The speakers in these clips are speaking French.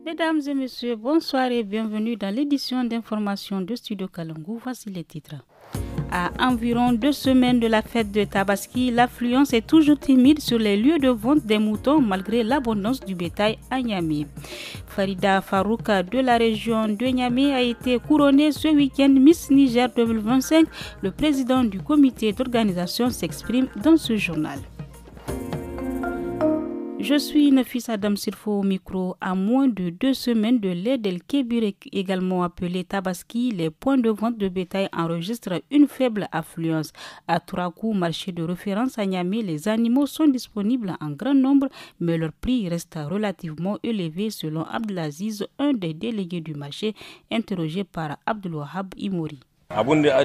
Mesdames et messieurs, bonsoir et bienvenue dans l'édition d'information de Studio Kalangou. Voici les titres. À environ 2 semaines de la fête de Tabaski, l'affluence est toujours timide sur les lieux de vente des moutons malgré l'abondance du bétail à Niamey. Farida Farouka de la région de Niamey a été couronnée ce week-end Miss Niger 2025. Le président du comité d'organisation s'exprime dans ce journal. Je suis Nafis Adam Sirfo au micro. À moins de 2 semaines de l'Eid el-Kébir, également appelé Tabaski, les points de vente de bétail enregistrent une faible affluence. À Tourakou, marché de référence à Niamey, les animaux sont disponibles en grand nombre, mais leur prix reste relativement élevé selon Abdelaziz, un des délégués du marché, interrogé par Abdelwahab Imouri. La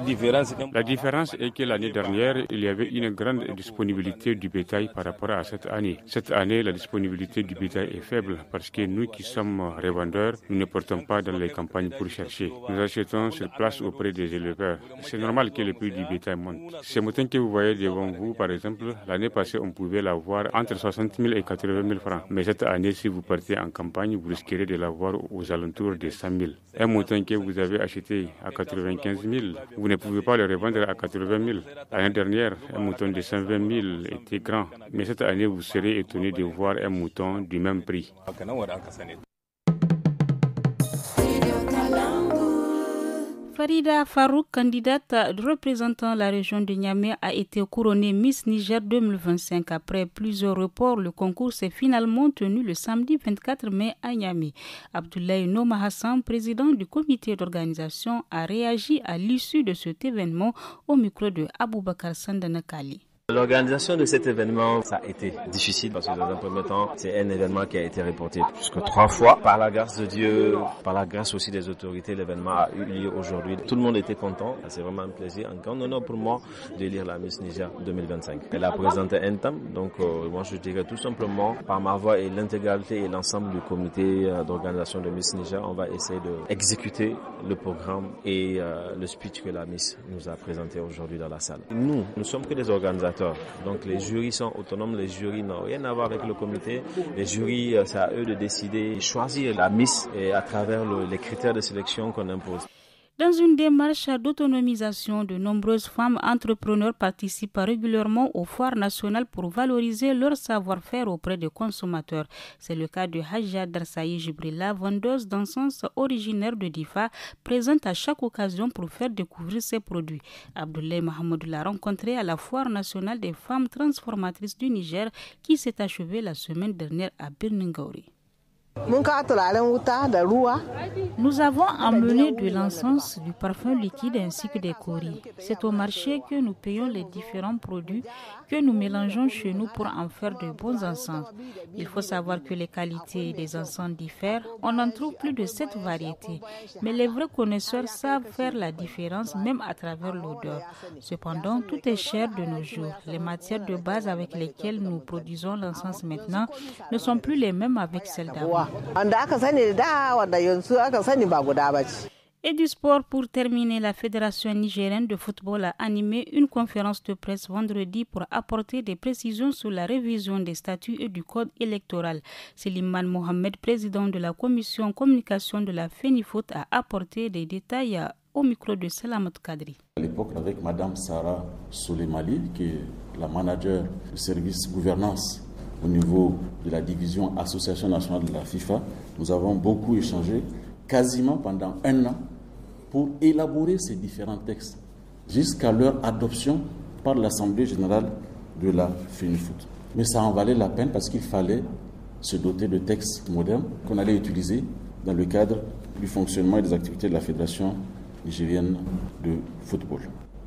différence est que l'année dernière, il y avait une grande disponibilité du bétail par rapport à cette année. Cette année, la disponibilité du bétail est faible parce que nous qui sommes revendeurs, nous ne portons pas dans les campagnes pour chercher. Nous achetons sur place auprès des éleveurs. C'est normal que le prix du bétail monte. Ces moutons que vous voyez devant vous, par exemple, l'année passée, on pouvait l'avoir entre 60 000 et 80 000 francs. Mais cette année, si vous partez en campagne, vous risquerez de l'avoir aux alentours de 100 000. Un mouton que vous avez acheté à 95 000, vous ne pouvez pas le revendre à 80 000. L'année dernière, un mouton de 120 000 était grand. Mais cette année, vous serez étonné de voir un mouton du même prix. Farida Farouk, candidate représentant la région de Niamey, a été couronnée Miss Niger 2025. Après plusieurs reports, le concours s'est finalement tenu le samedi 24 mai à Niamey. Abdoulaye Noma Hassan, président du comité d'organisation, a réagi à l'issue de cet événement au micro de Aboubakar Sandanakali. L'organisation de cet événement, ça a été difficile parce que dans un premier temps, c'est un événement qui a été reporté jusqu'à 3 fois. Par la grâce de Dieu, par la grâce aussi des autorités, l'événement a eu lieu aujourd'hui. Tout le monde était content. C'est vraiment un plaisir, un grand honneur pour moi de lire la Miss Niger 2025. Elle a présenté un thème, donc moi je dirais tout simplement, par ma voix et l'intégralité et l'ensemble du comité d'organisation de Miss Niger, on va essayer d'exécuter le programme et le speech que la Miss nous a présenté aujourd'hui dans la salle. Nous sommes que des organisateurs. Donc les jurys sont autonomes, les jurys n'ont rien à voir avec le comité. Les jurys, c'est à eux de décider, choisir la Miss et à travers les critères de sélection qu'on impose. Dans une démarche d'autonomisation, de nombreuses femmes entrepreneurs participent régulièrement aux foires nationales pour valoriser leur savoir-faire auprès des consommateurs. C'est le cas de Hadja Darsaï Jibrila, vendeuse d'encens originaire de Difa, présente à chaque occasion pour faire découvrir ses produits. Abdoulaye Mahamadou l'a rencontrée à la foire nationale des femmes transformatrices du Niger qui s'est achevée la semaine dernière à Birningauri. Nous avons emmené de l'encens, du parfum liquide ainsi que des coris. C'est au marché que nous payons les différents produits que nous mélangeons chez nous pour en faire de bons encens. Il faut savoir que les qualités des encens diffèrent. On en trouve plus de 7 variétés. Mais les vrais connaisseurs savent faire la différence même à travers l'odeur. Cependant, tout est cher de nos jours. Les matières de base avec lesquelles nous produisons l'encens maintenant ne sont plus les mêmes avec celles d'avant. Et du sport, pour terminer, la Fédération nigérienne de football a animé une conférence de presse vendredi pour apporter des précisions sur la révision des statuts et du code électoral. Slimane Mohamed, président de la commission communication de la FENIFOOT, a apporté des détails au micro de Salamat Kadri. À l'époque, avec Madame Sarah Souleymali, qui est la manager du service gouvernance au niveau de la division Association nationale de la FIFA, nous avons beaucoup échangé, quasiment pendant 1 an, pour élaborer ces différents textes, jusqu'à leur adoption par l'Assemblée générale de la FENIFOOT. Mais ça en valait la peine parce qu'il fallait se doter de textes modernes qu'on allait utiliser dans le cadre du fonctionnement et des activités de la Fédération nigérienne de football.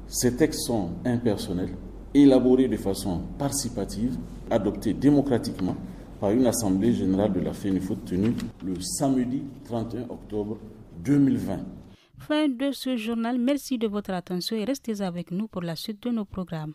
Ces textes sont impersonnels, élaborés de façon participative, adoptés démocratiquement par une assemblée générale de la FENIFOOT tenue le samedi 31 octobre 2020. Fin de ce journal. Merci de votre attention et restez avec nous pour la suite de nos programmes.